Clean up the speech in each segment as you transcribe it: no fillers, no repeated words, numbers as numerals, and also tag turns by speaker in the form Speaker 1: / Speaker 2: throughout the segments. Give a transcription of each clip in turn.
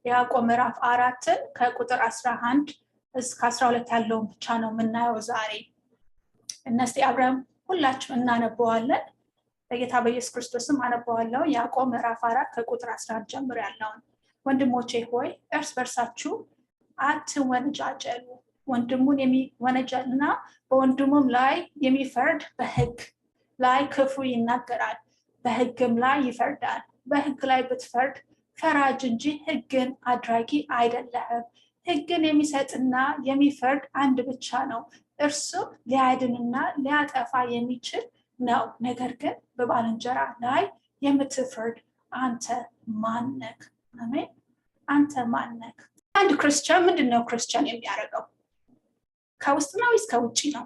Speaker 1: ያዕቆብ ምዕራፍ 4 ከቁጥር 11 እስከ 12 ያለውን ብቻ ነው የምናየው ዛሬ። እነዚህ አብረን ሁላችንም እናነበዋለን። በጌታ በኢየሱስ ክርስቶስም አነበዋለሁ። ያዕቆብ ምዕራፍ 4 ከቁጥር 11 ጀምሮ ያለውን። ወንድሞቼ ሆይ እርስ በርሳችሁ አትወነጃጀሉ። ወንድሙን የሚወነጀልና በወንድሙም ላይ የሚፈርድ በሕግ ላይ ክፉ ይናገራል፣ በሕግም ላይ ይፈርዳል። በሕግ ላይ ብትፈርድ ፈራጅ እንጂ ሕግን አድራጊ አይደለህም። ሕግን የሚሰጥና የሚፈርድ አንድ ብቻ ነው፣ እርሱም ሊያድንና ሊያጠፋ የሚችል ነው። ነገር ግን በባልንጀራ ላይ የምትፈርድ አንተ ማን ነህ? አሜን። አንተ ማን ነህ? አንድ ክርስቲያን ምንድነው ክርስቲያን የሚያደርገው? ከውስጥ ነው ወይስ ከውጪ ነው?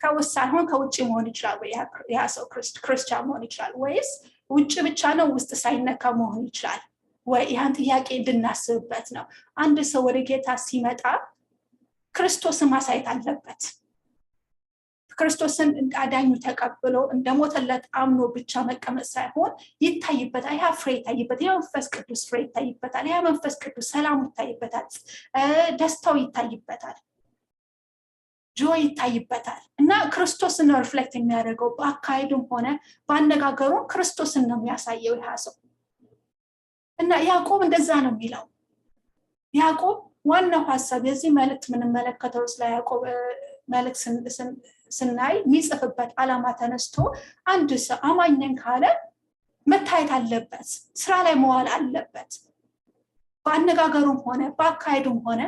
Speaker 1: ከውስጥ ሳይሆን ከውጪ መሆን ይችላል ወይ ያ ሰው ክርስቲያን መሆን ይችላል? ወይስ ውጪ ብቻ ነው ውስጥ ሳይነካ መሆን ይችላል ወይ? ያን ጥያቄ እንድናስብበት ነው። አንድ ሰው ወደ ጌታ ሲመጣ ክርስቶስን ማሳየት አለበት። ክርስቶስን አዳኙ ተቀብሎ እንደሞተለት አምኖ ብቻ መቀመጥ ሳይሆን ይታይበታል። ያ ፍሬ ይታይበታል። ያ መንፈስ ቅዱስ ፍሬ ይታይበታል። ያ መንፈስ ቅዱስ ሰላሙ ይታይበታል። ደስታው ይታይበታል። ጆይ ይታይበታል። እና ክርስቶስን ነው ሪፍሌክት የሚያደርገው። በአካሄዱም ሆነ በአነጋገሩ ክርስቶስን ነው የሚያሳየው ያ ሰው። እና ያዕቆብ እንደዛ ነው የሚለው። ያዕቆብ ዋናው ሐሳብ የዚህ መልእክት የምንመለከተው ስለ ያዕቆብ መልእክት ስናይ የሚጽፍበት ዓላማ ተነስቶ አንድ ሰው አማኝ ነኝ ካለ መታየት አለበት፣ ስራ ላይ መዋል አለበት። በአነጋገሩም ሆነ በአካሄዱም ሆነ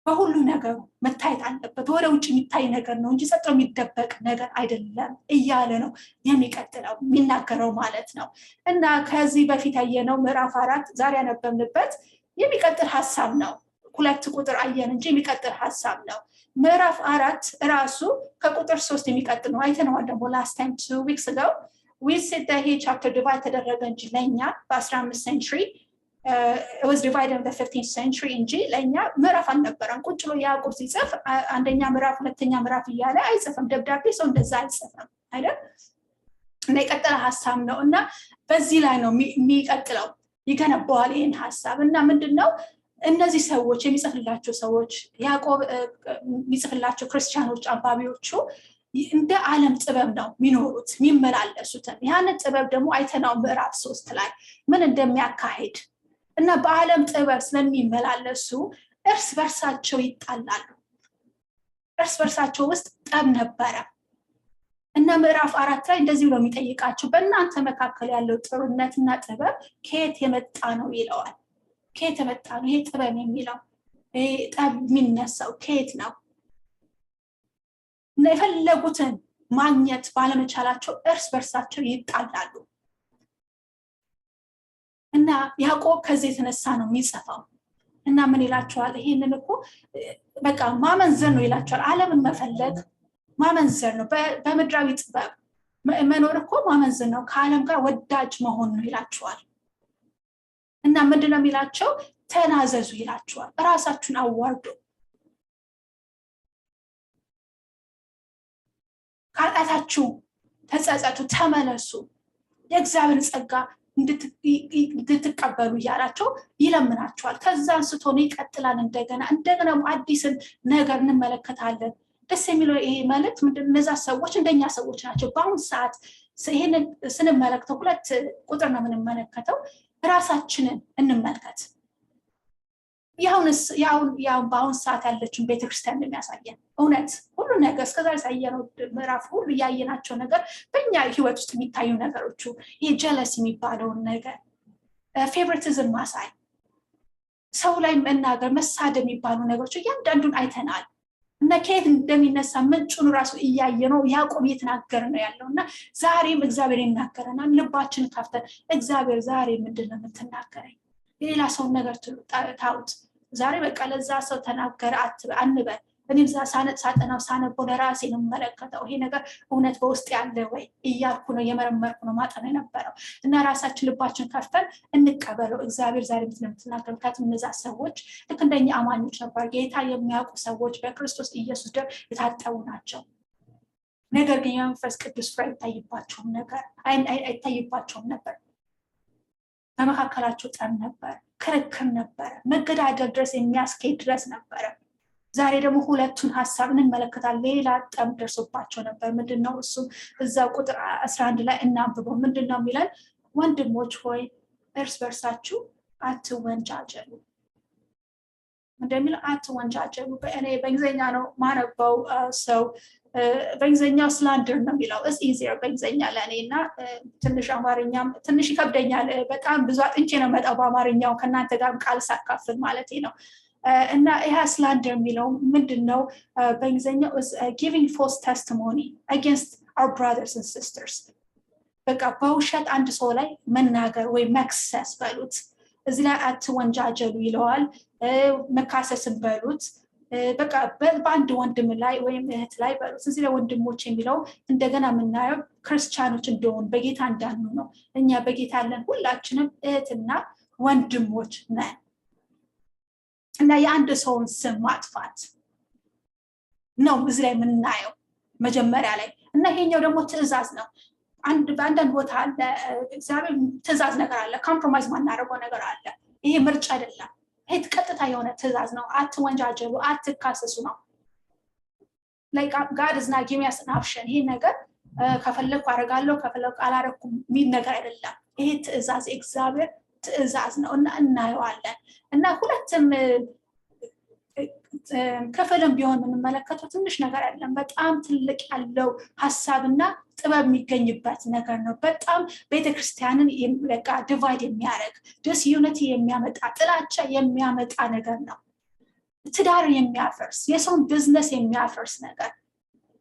Speaker 1: በሁሉ ነገሩ መታየት አለበት። ወደ ውጭ የሚታይ ነገር ነው እንጂ ጸጥሎ የሚደበቅ ነገር አይደለም እያለ ነው የሚቀጥለው የሚናገረው ማለት ነው። እና ከዚህ በፊት ያየነው ምዕራፍ 4 ዛሬ ያነበብንበት የሚቀጥል ሐሳብ ነው። 2 ቁጥር አየን እንጂ የሚቀጥል ሐሳብ ነው። ምዕራፍ 4 ራሱ ከቁጥር 3 የሚቀጥል ነው። አይተነዋል ደግሞ last time 2 weeks ago we said that he chapter divide ተደረገ እንጂ ለኛ በ15th century it was divided in the 15th century እንጂ ለኛ ምዕራፍ አልነበረም። ቁጭ ብሎ ያዕቆብ ሲጽፍ አንደኛ ምዕራፍ ሁለተኛ ምዕራፍ እያለ አይጽፍም። ደብዳቤ ሰው እንደዛ አይጽፍም አይደል? እና የቀጠለ ሐሳብ ነው እና በዚህ ላይ ነው የሚቀጥለው። ይገነባዋል ይሄን ሐሳብ። እና ምንድነው እነዚህ ሰዎች የሚጽፍላቸው ሰዎች ያዕቆብ የሚጽፍላቸው ክርስቲያኖች አንባቢዎቹ እንደ ዓለም ጥበብ ነው የሚኖሩት የሚመላለሱት። ያን ጥበብ ደግሞ አይተናው ምዕራፍ 3 ላይ ምን እንደሚያካሂድ እና በዓለም ጥበብ ስለሚመላለሱ እርስ በርሳቸው ይጣላሉ። እርስ በርሳቸው ውስጥ ጠብ ነበረ። እና ምዕራፍ 4 ላይ እንደዚህ ብሎ የሚጠይቃቸው በእናንተ መካከል ያለው ጥሩነትና ጥበብ ከየት የመጣ ነው ይለዋል። ከየት የመጣ ነው ይሄ ጥበብ የሚለው? ይሄ ጠብ የሚነሳው ከየት ነው? እና የፈለጉትን ማግኘት ባለመቻላቸው እርስ በርሳቸው ይጣላሉ። እና ያዕቆብ ከዚህ የተነሳ ነው የሚጽፈው። እና ምን ይላቸዋል? ይሄንን እኮ በቃ ማመንዘር ነው ይላቸዋል። ዓለምን መፈለግ ማመንዘር ነው። በምድራዊ ጥበብ መኖር እኮ ማመንዘር ነው። ከዓለም ጋር ወዳጅ መሆን ነው ይላቸዋል። እና ምንድነው የሚላቸው? ተናዘዙ ይላቸዋል። ራሳችሁን አዋርዱ፣ ከኃጢአታችሁ ተጸጸቱ፣ ተመለሱ፣ የእግዚአብሔር ጸጋ እንድትቀበሉ እያላቸው ይለምናቸዋል። ከዛ አንስቶ ነው ይቀጥላል። እንደገና አዲስን ነገር እንመለከታለን። ደስ የሚለው ይሄ መልእክት ምንድነው? እነዛ ሰዎች እንደኛ ሰዎች ናቸው። በአሁን ሰዓት ይሄንን ስንመለከተው 2 ቁጥር ነው የምንመለከተው። ራሳችንን እንመልከት። ያው በአሁን ሰዓት ያለችን ቤተክርስቲያን እንደሚያሳየን እውነት ሁሉ ነገር እስከዛሬ ሳየነው ምዕራፍ ሁሉ ያየናቸው ነገር በእኛ ህይወት ውስጥ የሚታዩ ነገሮቹ ይሄ ጀለስ የሚባለውን ነገር፣ ፌቨሪቲዝም ማሳይ፣ ሰው ላይ መናገር፣ መሳደብ የሚባሉ ነገሮች እያንዳንዱን አይተናል። እና ከየት እንደሚነሳ ምንጩን ራሱ እያየ ነው ያዕቆብ እየተናገረ ነው ያለው። እና ዛሬም እግዚአብሔር ይናገረናል። ልባችንን ከፍተን እግዚአብሔር ዛሬ ምንድነው የምትናገረኝ? የሌላ ሰውን ነገር ታውት ዛሬ በቃ ለዛ ሰው ተናገረ አንበል። እኔም ሳጠናው ሳነበው ለራሴ ነው የምመለከተው። ይሄ ነገር እውነት በውስጥ ያለ ወይ እያልኩ ነው የመረመርኩ ነው ማጠና የነበረው። እና ራሳችን ልባችን ከፍተን እንቀበለው። እግዚአብሔር ዛሬ ምንድነው የምትናገረው? ምክንያቱም እነዛ ሰዎች ልክ እንደኛ አማኞች ነበር። ጌታ የሚያውቁ ሰዎች በክርስቶስ ኢየሱስ ደም የታጠቡ ናቸው። ነገር ግን የመንፈስ ቅዱስ ፍሬ አይታይባቸውም ነበር። በመካከላቸው ጠብ ነበር፣ ክርክር ነበር፣ መገዳደል ድረስ የሚያስኬድ ድረስ ነበር። ዛሬ ደግሞ ሁለቱን ሐሳብ እንመለከታለን። ሌላ ጠብ ደርሶባቸው ነበር። ምንድነው እሱ? እዛው ቁጥር 11 ላይ እናንብበው። ምንድነው የሚለን? ወንድሞች ሆይ እርስ በርሳችሁ አትወንጃጀሉ። እንደሚለው አትወንጃጀሉ። እኔ በእንግሊዝኛ ነው ማነበው ሰው በእንግሊዝኛው ስላንደር ነው የሚለው። እስ ኢዚየር በእንግሊዝኛ ለእኔ እና ትንሽ አማርኛም ትንሽ ይከብደኛል። በጣም ብዙ አጥንቼ ነው መጣው በአማርኛው ከእናንተ ጋር ቃል ሳካፍል ማለት ነው። እና ይሄ ስላንደር የሚለው ምንድነው? በእንግሊዝኛው giving false testimony against our brothers and sisters። በቃ በውሸት አንድ ሰው ላይ መናገር ወይ መክሰስ በሉት። እዚህ ላይ አትወንጃጀሉ ይለዋል። መካሰስን በሉት። በቃ በአንድ ወንድም ላይ ወይም እህት ላይ በሉት። እዚህ ላይ ወንድሞች የሚለው እንደገና የምናየው ክርስቲያኖች እንደሆኑ በጌታ እንዳሉ ነው። እኛ በጌታ ያለን ሁላችንም እህትና ወንድሞች ነን። እና የአንድ ሰውን ስም ማጥፋት ነው እዚህ ላይ የምናየው መጀመሪያ ላይ። እና ይሄኛው ደግሞ ትእዛዝ ነው። በአንዳንድ ቦታ አለ እግዚአብሔር ትእዛዝ ነገር አለ፣ ኮምፕሮማይዝ ማናደርገው ነገር አለ። ይሄ ምርጫ አይደለም። ይሄ ቀጥታ የሆነ ትእዛዝ ነው። አትወንጃጀሉ፣ አትካሰሱ ነው። like God is not giving us an option። ይሄ ነገር ከፈለኩ አደርጋለሁ ከፈለኩ አላደረኩም የሚል ነገር አይደለም። ይሄ ትእዛዝ እግዚአብሔር ትእዛዝ ነው እና እናየዋለን። እና ሁለቱም ክፍልም ቢሆን የምንመለከተው ትንሽ ነገር አይደለም። በጣም ትልቅ ያለው ሐሳብና ጥበብ የሚገኝበት ነገር ነው። በጣም ቤተክርስቲያንን በቃ ዲቫይድ የሚያደርግ ዲስዩኒቲ የሚያመጣ ጥላቻ የሚያመጣ ነገር ነው። ትዳርን የሚያፈርስ የሰውን ቢዝነስ የሚያፈርስ ነገር፣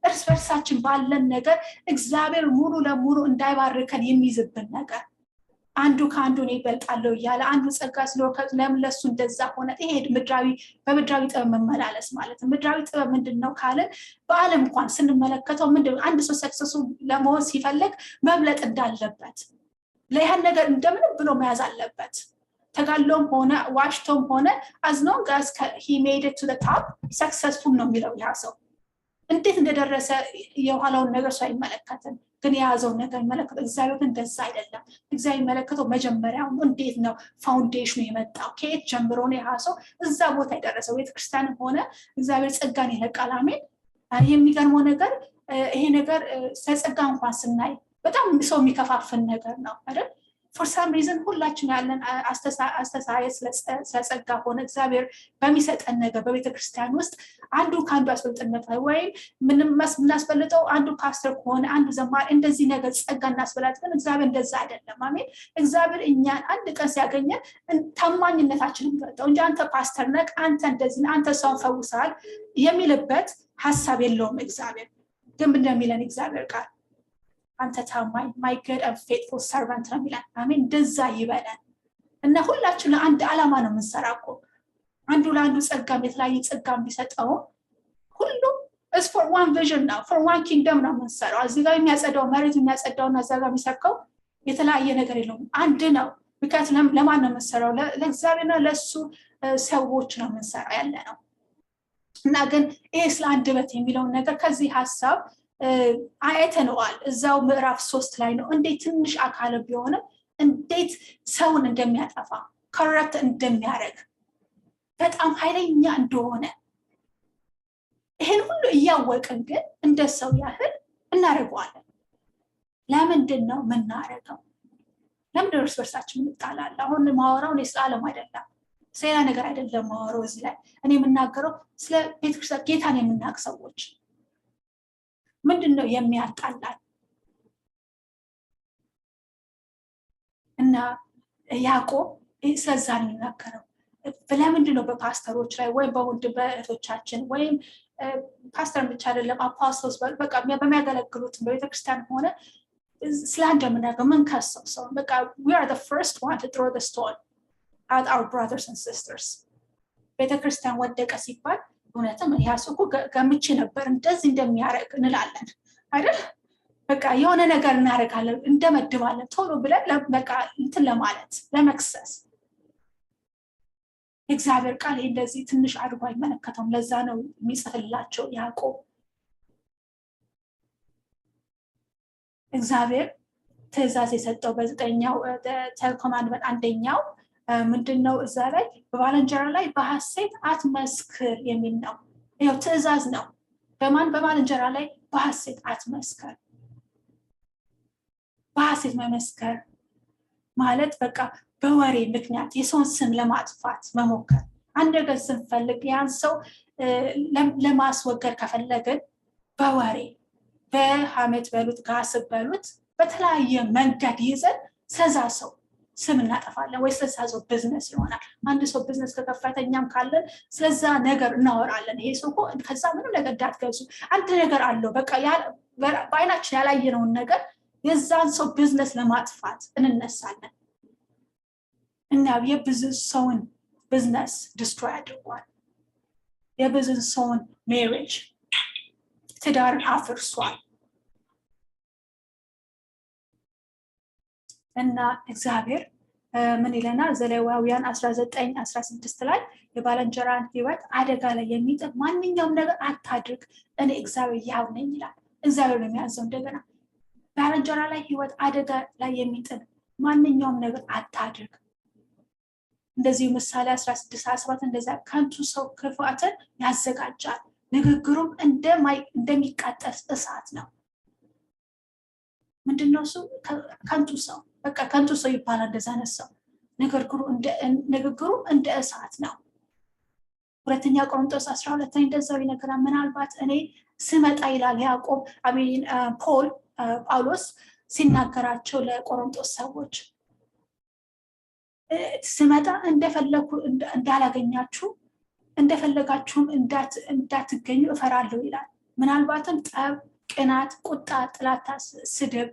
Speaker 1: እርስ በርሳችን ባለን ነገር እግዚአብሔር ሙሉ ለሙሉ እንዳይባርከን የሚይዝብን ነገር፣ አንዱ ከአንዱ ነው ይበልጣለው እያለ አንዱ ጸጋ ስለወከት ለምለሱ እንደዛ ሆነ። ይሄ በምድራዊ ጥበብ መመላለስ ማለት ነው። ምድራዊ ጥበብ ምንድነው ካለን በዓለም እንኳን ስንመለከተው ምንድነው? አንድ ሰው ሰክሰሱ ለመሆን ሲፈልግ መብለጥ እንዳለበት ለያን ነገር እንደምንም ብሎ መያዝ አለበት። ተጋሎም ሆነ ዋሽቶም ሆነ as long as he made it to the top successful ነው የሚለው ያ ሰው። እንዴት እንደደረሰ የኋላውን ነገር ሰው አይመለከትም፣ ግን የያዘው ነገር መለከት። እግዚአብሔር ግን እንደዛ አይደለም። እግዚአብሔር መለከተው መጀመሪያው እንዴት ነው ፋውንዴሽኑ የመጣው ከየት ጀምሮ ነው ያ ሰው እዛ ቦታ የደረሰው። ቤተክርስቲያን ሆነ እግዚአብሔር ጸጋን ይለቃል። አሜን። የሚገርመው ነገር ይሄ ነገር ስለጸጋ እንኳን ስናይ በጣም ሰው የሚከፋፍል ነገር ነው አይደል? for some reason ሁላችን ያለን አስተሳሰብ ስለጸጋ ሆነ እግዚአብሔር በሚሰጠን ነገር በቤተክርስቲያን ውስጥ አንዱ ካንዱ አስበልጥነት ወይ ምንም እናስበልጠው አንዱ ፓስተር ከሆነ አንዱ ዘማሪ እንደዚህ ነገር ጸጋ እናስበላጥ። ግን እግዚአብሔር እንደዛ አይደለም። አሜን። እግዚአብሔር እኛን አንድ ቀን ሲያገኘን ታማኝነታችንን ገጠው እንጂ አንተ ፓስተር ነህ፣ አንተ እንደዚህ አንተ ሰው ፈውሳል የሚልበት ሐሳብ የለውም። እግዚአብሔር ግን እንደሚለን እግዚአብሔር ቃል አንተ ታማኝ my good and faithful servant ነው የሚለን። አሜን። እንደዛ ይበለን እና ሁላችን ለአንድ ዓላማ ነው የምንሰራው። አንዱ ለአንዱ ጸጋም የተለያየ ጸጋም ቢሰጠው ሁሉ is for one vision now, for one kingdom ነው የምንሰራው። እዚህ ጋር የሚያጸዳው መሬት የሚያጸዳውና እዛ ጋር የሚሰካው የተለያየ ነገር የለውም፣ አንድ ነው። ምክንያቱም ለማን ነው የምንሰራው? ለእግዚአብሔርና ለሱ ሰዎች ነው የምንሰራው ያለ ነው። እና ግን ይሄ ስለ አንደበት የሚለውን ነገር ከዚህ ሐሳብ አይተነዋል። እዛው ምዕራፍ 3 ላይ ነው እንዴት ትንሽ አካል ቢሆንም እንዴት ሰውን እንደሚያጠፋ ከረክት እንደሚያደርግ በጣም ኃይለኛ እንደሆነ ይሄን ሁሉ እያወቅን ግን እንደ ሰው ያህል እናደርገዋለን። ለምንድን ነው የምናደርገው? ለምንድን ነው እርስ በርሳችን እንጣላለን? አሁን ማወራው ስለ ዓለም አይደለም፣ ሌላ ነገር አይደለም ማወራው። እዚህ ላይ እኔ የምናገረው ስለ ቤተክርስቲያን ጌታን የምናውቅ ሰዎች ምንድነው የሚያጣላል? እና ያዕቆብ ስለዛ ነው የሚናገረው። ለምንድነው በፓስተሮች ላይ ወይም በወንድም በእህቶቻችን ወይም ፓስተር ብቻ አይደለም አፖስቶስ በቃ በሚያገለግሉት በቤተክርስቲያን ሆነ ስላንደር ምናገር ምን ከሰው ሰው በቃ we are the first one to throw the stone at our brothers and sisters። ቤተክርስቲያን ወደቀ ሲባል እውነትም ያሱኩ ገምቼ ነበር እንደዚህ እንደሚያረግ እንላለን አይደል? በቃ የሆነ ነገር እናረጋለን እንደመድባለን ቶሎ ብለን በቃ እንትን ለማለት ለመክሰስ። እግዚአብሔር ቃል እንደዚህ ትንሽ አድርጎ አይመለከተውም። ለዛ ነው የሚጽፍላቸው ያዕቆብ። እግዚአብሔር ትእዛዝ የሰጠው በ9ኛው ቴን ኮማንድመንት አንደኛው ምንድነው እዛ ላይ በባልንጀራ ላይ በሐሰት አትመስክር የሚል ነው። ይሄው ትእዛዝ ነው። በባልንጀራ ላይ በሐሰት አትመስክር። በሐሰት መመስከር ማለት በቃ በወሬ ምክንያት የሰውን ስም ለማጥፋት መሞከር። አንድ ነገር ስንፈልግ ያን ሰው ለማስወገድ ከፈለግን በወሬ በሐሜት በሉት ጋስብ በሉት በተለያየ መንገድ ይዘን ስለዛ ሰው ስም እናጠፋለን ወይ ስለዛ ሰው ቢዝነስ ይሆናል። አንድ ሰው ቢዝነስ ከከፈተኛም ካለን ስለዛ ነገር እናወራለን። ይሄ ሰው እኮ ከዛ ምንም ነገር እንዳትገዙ አንድ ነገር አለው በቃ በአይናችን ያላየነውን ነገር የዛን ሰው ቢዝነስ ለማጥፋት እንነሳለን እና የብዙ ሰውን ቢዝነስ ዲስትሮይ አድርጓል። የብዙ ሰውን ሜሬጅ ትዳርን አፍርሷል። እና እግዚአብሔር ምን ይለናል? ዘሌዋውያን 19:16 ላይ የባልንጀራን ሕይወት አደጋ ላይ የሚጥል ማንኛውም ነገር አታድርግ፣ እኔ እግዚአብሔር ያው ነኝ ይላል። እግዚአብሔር ነው የሚያዘው። እንደገና ባልንጀራ ላይ ሕይወት አደጋ ላይ የሚጥል ማንኛውም ነገር አታድርግ። እንደዚህ ምሳሌ 16:17 እንደዛ ከንቱ ሰው ክፋትን ያዘጋጃል፣ ንግግሩም እንደሚቃጠል እሳት ነው። ምንድነው እሱ? ከንቱ ሰው በቃ ከንቱ ሰው ይባላል። እንደዛ ነው ሰው ንግግሩ እንደ እሳት ነው። ሁለተኛ ቆሮንቶስ 12 ላይ እንደዛው ይነገራል። ምናልባት እኔ ስመጣ ይላል ያዕቆብ ጳውሎስ ሲናገራቸው ለቆሮንቶስ ሰዎች ስመጣ እንደፈለኩ እንዳላገኛችሁ እንደፈለጋችሁም እንዳትገኙ እፈራለሁ ይላል። ምናልባትም ጠብ፣ ቅናት፣ ቁጣ፣ ጥላቻ፣ ስድብ፣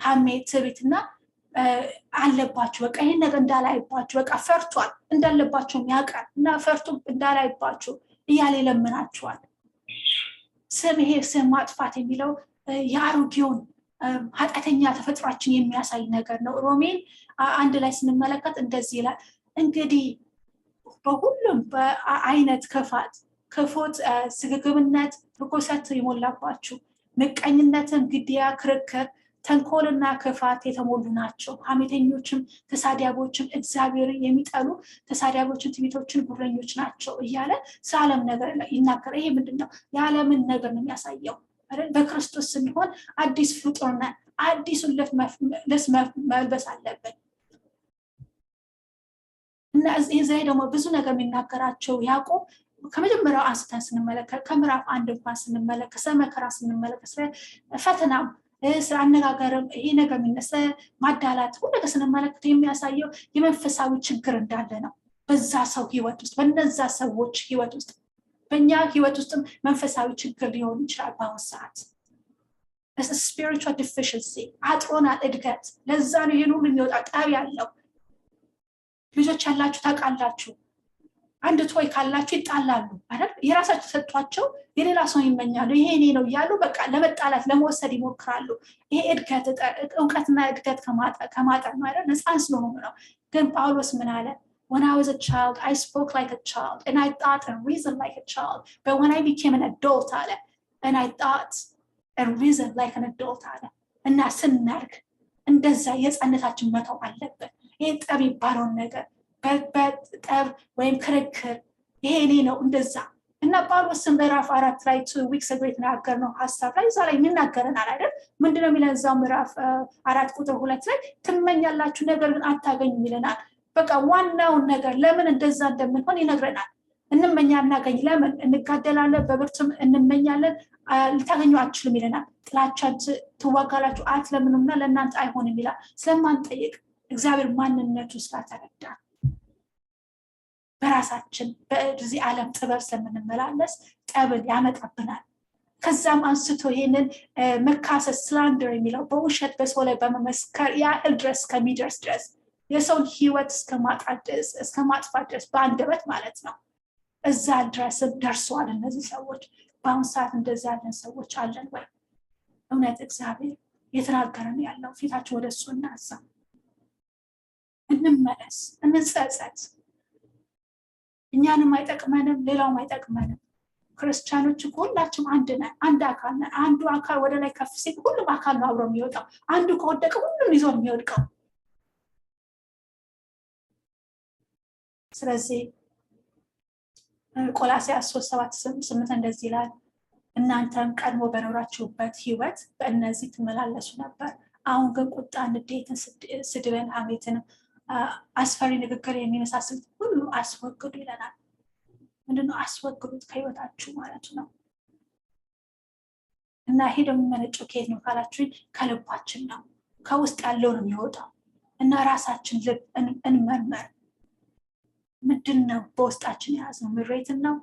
Speaker 1: ሐሜት፣ ትዕቢትና አለባችሁ። በቃ ይሄን ነገር እንዳላይባችሁ በቃ ፈርቷል እንዳለባችሁ ያውቃል እና ፈርቶ እንዳላይባችሁ እያለ ይለምናችኋል። ይሄ ስም ማጥፋት የሚለው የአሮጌውን ኃጢአተኛ ተፈጥሯችን የሚያሳይ ነገር ነው። ሮሜን 1 ላይ ስንመለከት እንደዚህ ይላል፣ እንግዲህ በሁሉም በአይነት ክፉት፣ ስግብግብነት፣ ርኩሰት የሞላባችሁ ምቀኝነትን፣ ግድያ፣ ክርክር፣ ተንኮልና ክፋት የተሞሉ ናቸው። ሐሜተኞችም፣ ተሳዳቢዎችም፣ እግዚአብሔርን የሚጠሉ ተሳዳቢዎችን፣ ትዕቢተኞችን፣ ጉረኞች ናቸው እያለ ስለ ዓለም ነገር ይናገራል። ይሄ ምንድነው? የዓለምን ነገር ነው የሚያሳየው። በክርስቶስ ስንሆን አዲስ ፍጡር ነን። አዲሱን ልብስ መልበስ አለብን እና እዚህ ላይ ደግሞ ብዙ ነገር የሚናገራቸው ያዕቆብ ከመጀመሪያው አንስተን ስንመለከት ከምዕራፍ 1 እንኳን ስንመለከት ስለ መከራ ስንመለከት ስለ ፈተናም ስለ አነጋገርም ይሄ ነገር የሚነሳ ማዳላት ሁሉ ነገር ስንመለከት የሚያሳየው የመንፈሳዊ ችግር እንዳለ ነው። በዛ ሰው ህይወት ውስጥ በነዛ ሰዎች ህይወት ውስጥ በእኛ ህይወት ውስጥም መንፈሳዊ ችግር ሊሆን ይችላል። በአሁኑ ሰዓት spiritual deficiency አጥሮናል እድገት። ለዛ ነው ይሄን ሁሉ የሚወጣ ጠብ ያለው። ልጆች ያላችሁ ታውቃላችሁ፣ አንድ ቶይ ካላችሁ ይጣላሉ አይደል? የራሳቸው ሰጥቷቸው የሌላ ሰው ይመኛሉ። ይሄ እኔ ነው እያሉ በቃ ለመጣላት ለመወሰድ ይሞክራሉ። ይሄ እውቀትና እድገት ከማጠር ነው አይደል? ነፃን ስለሆኑ ነው። ግን ጳውሎስ ምን አለ? When I was a child, I spoke like a child and I thought and reasoned like a child. But when I became an adult, and I thought and reasoned like an adult, እና ስናርግ እንደዛ የህፃንነታችን መተው አለብን። ይሄ ጠብ ይባለውን ነገር በጠብ ወይም ክርክር ይሄ እኔ ነው እንደዛ እና ጳውሎስን ምዕራፍ 4 ላይ 2 weeks ago የተናገርነው ሀሳብ ላይ እዛ ላይ የሚናገረናል አይደል? ምንድነው የሚለን? እዛው ምዕራፍ 4 ቁጥር 2 ላይ ትመኛላችሁ ነገር ግን አታገኙም ይለናል። በቃ ዋናውን ነገር ለምን እንደዛ እንደምንሆን ይነግረናል። እንመኛ እናገኝ፣ ለምን እንጋደላለን፣ በብርቱም እንመኛለን፣ ልታገኙ አትችሉም ይለናል። ጥላቻን ትዋጋላችሁ አትለምኑምና ለእናንተ አይሆንም ይላል። ስለማንጠይቅ እግዚአብሔር ማንነቱ ስላተረዳ በራሳችን በዚህ ዓለም ጥበብ ስለምንመላለስ ጠብን ያመጣብናል። ከዛም አንስቶ ይሄንን መካሰስ ስላንደር የሚለው በውሸት በሰው ላይ በመመስከር ያህል ድረስ ከሚደርስ ድረስ የሰውን ህይወት እስከ ማጥፋት ድረስ በአንደበት ማለት ነው። እዛ ድረስም ደርሰዋል እነዚህ ሰዎች። በአሁኑ ሰዓት እንደዛ ያለን ሰዎች አለን ወይ? እውነት እግዚአብሔር የተናገረን ያለው ፊታችን ወደ እሱ እናንሳ፣ እንመለስ፣ እንጸጸት። እኛንም አይጠቅመንም፣ ሌላውም አይጠቅመንም። ክርስቲያኖች ሁላችንም አንድ ነን፣ አንድ አካል ነን። አንዱ አካል ወደ ላይ ከፍ ሲል ሁሉም አካል ነው አብሮ የሚወጣው። አንዱ ከወደቀ ሁሉም ይዞ የሚወድቀው። ስለዚህ ቆላስይስ 3:7-8 እንደዚህ ይላል፣ እናንተም ቀድሞ በኖራችሁበት ህይወት በእነዚህ ትመላለሱ ነበር። አሁን ግን ቁጣን፣ ንዴትን፣ ስድብን፣ ሐሜትን፣ አስፈሪ ንግግር የሚመሳሰሉት ሁሉ አስወግዱ ይለናል። ምንድነው አስወግዱት? ከህይወታችሁ ማለት ነው። እና ይሄ ደግሞ የሚመነጨው ከየት ነው ካላችሁ ከልባችን ነው፣ ከውስጥ ያለው ነው የሚወጣው። እና ራሳችን ልብ እንመርመር። ምንድነው በውስጣችን የያዝነው? ምሬትን ነው?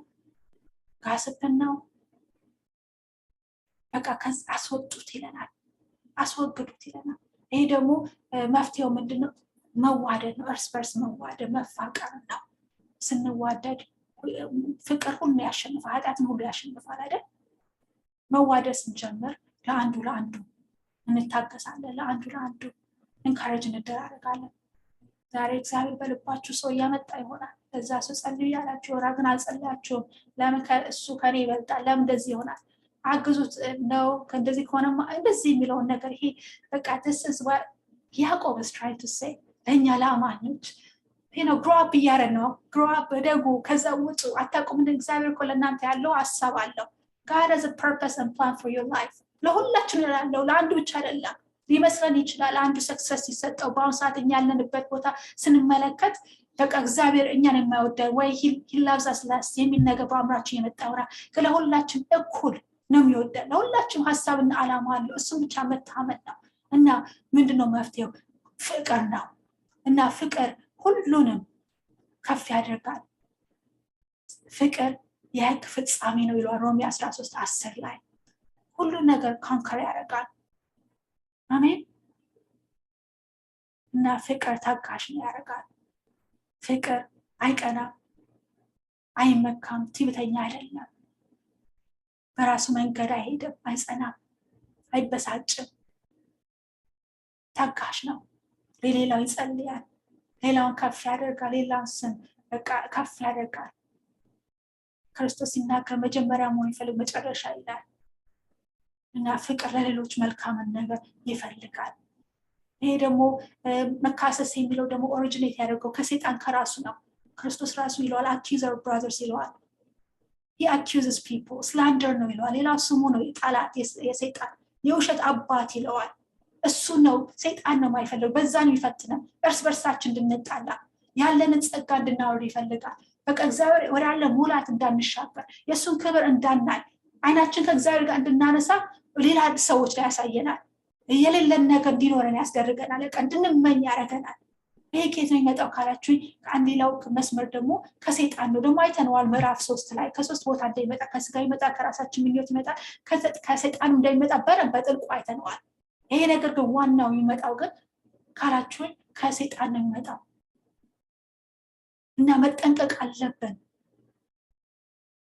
Speaker 1: ጋስፕን ነው? በቃ አስወጡት ይለናል፣ አስወግዱት ይለናል። ይሄ ደግሞ መፍትሄው ምንድነው? መዋደድ ነው። እርስ በርስ መዋደድ፣ መፋቀር ነው። ስንዋደድ ፍቅር ሁሉ ያሸንፋል፣ ኃጢአትን ሁሉ ያሸንፋል አይደል? መዋደድ ስንጀምር ለአንዱ እንታገሳለን፣ ለአንዱ እንካሬጅ እንደራረጋለን። ዛሬ እግዚአብሔር በልባችሁ ሰው እያመጣ ይሆናል። ለዛ ሰው ጸልዩ ያላችሁ ይሆናል፣ ግን አልጸለያችሁም። ለምን? እሱ ከኔ ይበልጣል፣ ለምን እንደዚህ ይሆናል? አግዙት ነው። ከእንደዚህ ከሆነማ እንደዚህ የሚለውን ነገር ይሄ በቃ this is what Jacob is trying to say ለእኛ ለአማኞች grow up እያደረግን ነው። grow up ደጉ፣ ከዛ ውጡ። አታውቁም እንደ እግዚአብሔር እኮ ለእናንተ ያለው ሀሳብ አለው። God has a purpose and plan for your life። ለሁላችን ያለው፣ ለአንዱ ብቻ አይደለም። ሊመስለን ይችላል አንዱ ሰክሰስ ሲሰጠው። በአሁኑ ሰዓት እኛ ያለንበት ቦታ ስንመለከት በቃ እግዚአብሔር እኛን የማይወደን ወይ he loves us less የሚል ነገር በአእምሯችን የመጣ ይሆናል። ግን ለሁላችን እኩል ነው የሚወደን። ለሁላችን ሀሳብና ዓላማ አለው። እሱም ብቻ መታመን ነው። እና ምንድነው መፍትሄው? ፍቅር ነው። እና ፍቅር ሁሉንም ከፍ ያደርጋል። ፍቅር የህግ ፍጻሜ ነው ይላል ሮሜ 13:10 ላይ። ሁሉ ነገር ኮንከር ያደርጋል። አሜን። እና ፍቅር ታጋሽን ያደርጋል። ፍቅር አይቀናም፣ አይመካም፣ ትዕቢተኛ አይደለም፣ በራሱ መንገድ አይሄድም፣ አይጸናም፣ አይበሳጭም፣ ታጋሽ ነው። ለሌላው ይጸልያል፣ ሌላውን ከፍ ያደርጋል፣ ሌላውን ስም በቃ ከፍ ያደርጋል። ክርስቶስ ሲናገር መጀመሪያ መሆን ይፈልግ መጨረሻ ይላል። እና ፍቅር ለሌሎች መልካምን ነገር ይፈልጋል። ይሄ ደግሞ መካሰስ የሚለው ደግሞ ኦሪጂኔት ያደርገው ከሰይጣን ከራሱ ነው። ክርስቶስ ራሱ ይለዋል accuser of brothers ይለዋል። he accuses people፣ slander ነው ይለዋል። ሌላው ስሙ ነው ጠላት፣ የሰይጣን የውሸት አባት ይለዋል። እሱ ነው፣ ሰይጣን ነው የማይፈልገው። በዛ ነው ይፈትነን፣ እርስ በርሳችን እንድንጣላ፣ ያለንን ጸጋ እንድናወርድ ይፈልጋል። በቃ እግዚአብሔር ወዳለ ሙላት እንዳንሻገር፣ የእሱን ክብር እንዳናይ፣ አይናችን ከእግዚአብሔር ጋር እንድናነሳ ሌላ ሰዎች ላይ ያሳየናል። የሌለን ነገር እንዲኖረን ያስደርገናል። በቃ እንድንመኝ ያደርገናል። ይሄ ከየት ነው የሚመጣው ካላችሁኝ፣ ከአንድ ሌላው መስመር ደግሞ ከሰይጣን ነው። ደግሞ አይተነዋል ምዕራፍ 3 ላይ ከ3 ቦታ እንደሚመጣ፣ ከስጋ ይመጣል፣ ከራሳችን ምኞት ይመጣል፣ ከሰይጣን እንደሚመጣ በጥልቁ አይተነዋል። ይሄ ነገር ግን ዋናው የሚመጣው ግን ካላችሁኝ ከሰይጣን ነው የሚመጣው። እና መጠንቀቅ አለብን።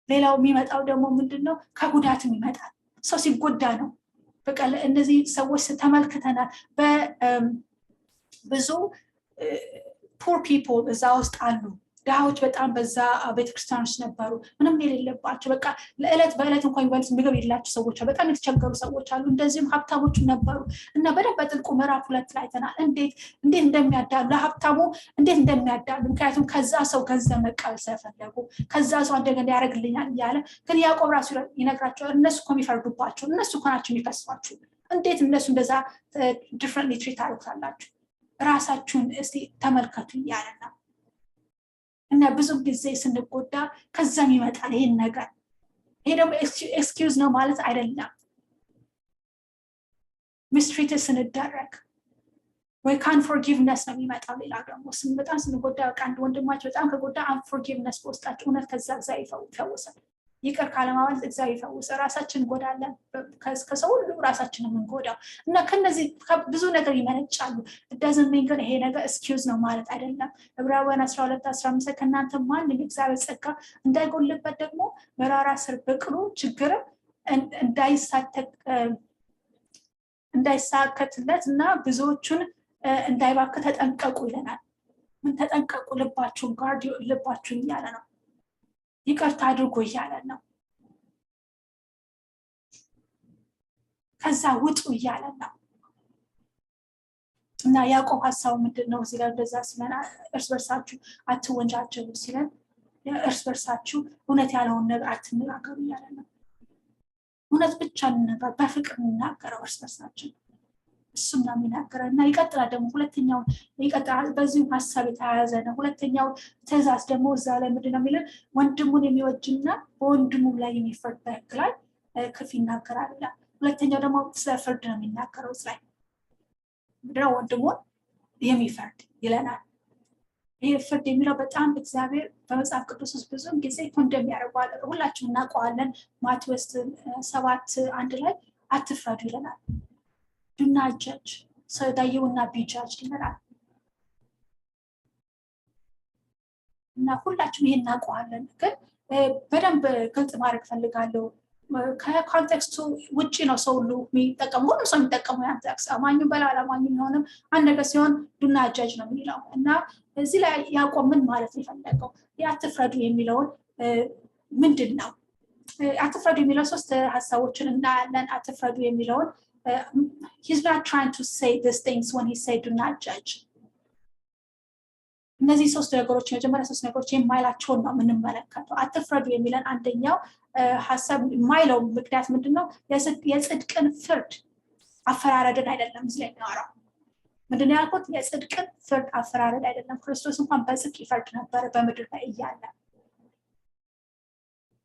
Speaker 1: ሌላው የሚመጣው ደግሞ ምንድነው? ከጉዳትም ይመጣል። ሰው ሲጎዳ ነው። በቃ እነዚህ ሰዎች ተመልክተናል። በብዙ ፑር ፒፕል እዛ ውስጥ አሉ። ድሃዎች በጣም በዛ ቤተክርስቲያን ውስጥ ነበሩ፣ ምንም የሌለባቸው በቃ ለዕለት በዕለት እንኳን የሚበሉት ምግብ የሌላቸው ሰዎች፣ በጣም የተቸገሩ ሰዎች አሉ። እንደዚህም ሀብታሞችም ነበሩ። እና በደንብ በጥልቁ ምዕራፍ 2 ላይ አይተናል እንዴት እንደሚያዳሉ፣ ለሀብታሙ እንዴት እንደሚያዳሉ። ምክንያቱም ከዛ ሰው ገንዘብ መቀበል ስለፈለጉ፣ ከዛ ሰው እንደገና ያደርግልኛል እያለ። ግን ያዕቆብ ራሱ ይነግራቸዋል፣ እነሱ እኮ የሚፈርዱባቸው፣ እነሱ እኮ ናቸው የሚፈስባችሁ። እንዴት እነሱ እንደዛ ዲፍረንትሊ ትሪት አድርጉታላችሁ? ራሳችሁን እስቲ ተመልከቱ እያለ ነው። እና ብዙ ጊዜ ስንጎዳ ከዛም ይመጣል ይሄን ነገር። ይሄ ደግሞ ኤክስኪውዝ ነው ማለት አይደለም። ሚስትሪት ስንደረግ ወይ አንፎርጊቭነስ ነው የሚመጣው። ሌላ ደግሞ በጣም ስንጎዳ አንድ ወንድማችን በጣም ከጎዳ አንፎርጊቭነስ በውስጣችን እውነት ከዛ ይፈውሳል። ይቅር ካለማለት እግዚአብሔር ይፈውሳል። ራሳችን እንጎዳለን፣ ከሰው ሁሉ ራሳችን የምንጎዳው። እና ከነዚህ ብዙ ነገር ይመነጫሉ። doesn't mean ግን ይሄ ነገር ኤክስኪውዝ ነው ማለት አይደለም። ዕብራውያን 12:15 ከእናንተ ማንም የእግዚአብሔር ጸጋ እንዳይጎልበት ደግሞ መራራ ስር በቅሎ ችግርም እንዳይሳከትለት እና ብዙዎቹን እንዳይባክህ ተጠንቀቁ ይለናል። ምን ተጠንቀቁ? ልባችሁን ጋርድ፣ ልባችሁን እያለ ነው። ይቅርታ አድርጎ እያለ ነው። ከዛ ውጡ እያለ ነው። እና ያዕቆብ ሐሳቡ ምንድነው እዚህ ጋር እንደዛ ሲለን እርስ በርሳችሁ አትወንጃጀሉ ሲለን እርስ በርሳችሁ እውነት ያለውን ነገር አትነጋገሩ እያለ ነው። እውነት ብቻ እንነጋገር፣ በፍቅር እንናገረው እርስ በርሳችን። እሱም ነው የሚናገረው። እና ይቀጥላል ደግሞ ሁለተኛው ይቀጥላል፣ በዚሁ ሐሳብ የተያያዘ ነው። ሁለተኛው ትእዛዝ ደግሞ እዛ ላይ ምንድነው የሚለው? ወንድሙን የሚወድና በወንድሙ ላይ የሚፈርድ በሕግ ላይ ክፍ ይናገራል ይላል። ሁለተኛው ደግሞ ስለ ፍርድ ነው የሚናገረው። እዚህ ላይ ምንድነው? ወንድሙን የሚፈርድ ይለናል። ይሄ ፍርድ የሚለው በጣም እግዚአብሔር በመጽሐፍ ቅዱስ ውስጥ ብዙም ጊዜ ኮንደም ያደርገዋል። ሁላችንም እናውቀዋለን። ማቴዎስ 7:1 ላይ አትፍረዱ ይለናል። do not judge so that you will not be judged ይለናል። እና ሁላችንም ይሄን እናውቀዋለን፣ ግን በደንብ ግልጽ ማድረግ ፈልጋለሁ። ከኮንቴክስቱ ውጪ ነው ሰው ሁሉ የሚጠቀመው፣ ሁሉም ሰው የሚጠቀመው ያን ቴክስት አማኙም በላል አማኙም ሆነም አንድ ነገር ሲሆን do not judge ነው የሚለው። እና እዚህ ላይ ያዕቆብ ምን ማለት የፈለገው አትፍረዱ የሚለውን ምንድን ነው? አትፍረዱ የሚለው ሶስት ሐሳቦችን እናያለን። አትፍረዱ የሚለውን he's not trying to say these things when he say do not judge። እነዚህ ሶስት ነገሮች መጀመሪያ ሶስት ነገሮች የማይላቸውን ነው የምንመለከተው። አትፍረዱ የሚለን አንደኛው ሐሳብ የማይለው ምክንያት ምንድነው? የጽድቅን ፍርድ አፈራረድን አይደለም እዚህ ላይ የሚያወራው። ምንድነው ያልኩት? የጽድቅን ፍርድ አፈራረድ አይደለም። ክርስቶስ እንኳን በጽድቅ ይፈርድ ነበር በምድር ላይ እያለ።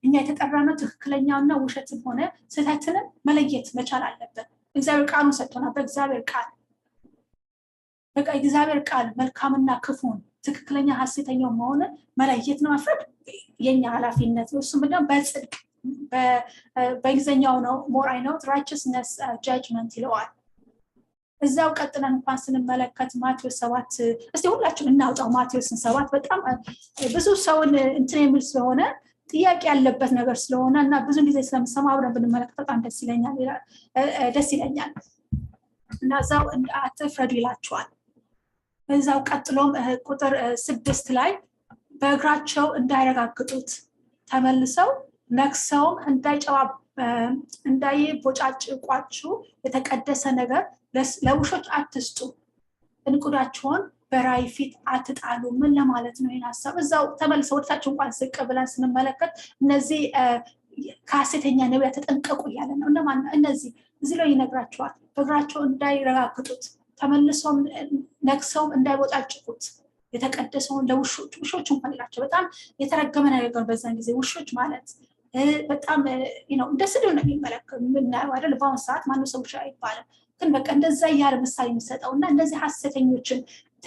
Speaker 1: እኛ የተጠራነው ትክክለኛውና ውሸትም ሆነ ስህተትን መለየት መቻል አለብን። እግዚአብሔር ቃሉን ሰጥቶናል። በእግዚአብሔር ቃል በቃ እግዚአብሔር ቃል መልካምና ክፉን ትክክለኛ ሐሰተኛው መሆኑን መለየት ነው መፍረድ የኛ ኃላፊነት ነው። እሱም ደግሞ በጽድቅ በእግዚአብሔርኛው ነው more I know righteousness judgment ይለዋል። እዛው ቀጥለን እንኳን ስንመለከት ማቴዎስ 7 እስቲ ሁላችንም እናውጣው። ማቴዎስ 7 በጣም ብዙ ሰውን እንትን የሚል ስለሆነ ጥያቄ ያለበት ነገር ስለሆነ እና ብዙ ጊዜ ስለምሰማ አብረን ብንመለከት በጣም ደስ ይለኛል። እና እዛው አትፍረዱ ይላቸዋል። እዛው ቀጥሎም ቁጥር 6 ላይ በእግራቸው እንዳይረጋግጡት ተመልሰው ነክሰውም እንዳይቦጫጭቋችሁ የተቀደሰ ነገር ለውሾች አትስጡ፣ እንቁዳቸውን በራይ ፊት አትጣሉ። ምን ለማለት ነው ይሄን ሐሳብ? እዛው ተመልሰው ወደታችን እንኳን ዝቅ ብለን ስንመለከት እነዚህ ከሐሰተኛ ነቢያት ተጠንቀቁ እያለ ነው። እነማን እነዚህ? እዚህ ላይ ይነግራቸዋል። በእግራቸው እንዳይረጋግጡት ተመልሰውም ነክሰውም እንዳይቦጫጭቁት የተቀደሰውን ለውሾች እንኳን ይላቸው። በጣም የተረገመ ነገር በዛን ጊዜ ውሾች ማለት በጣም እንደ ስድብ ነው የምናየው አይደል? በአሁኑ ሰዓት ማንም ሰው ውሻ አይባልም፣ ግን በቃ እንደዛ እያለ ምሳሌ የሚሰጠው እና እነዚህ ሐሰተኞችን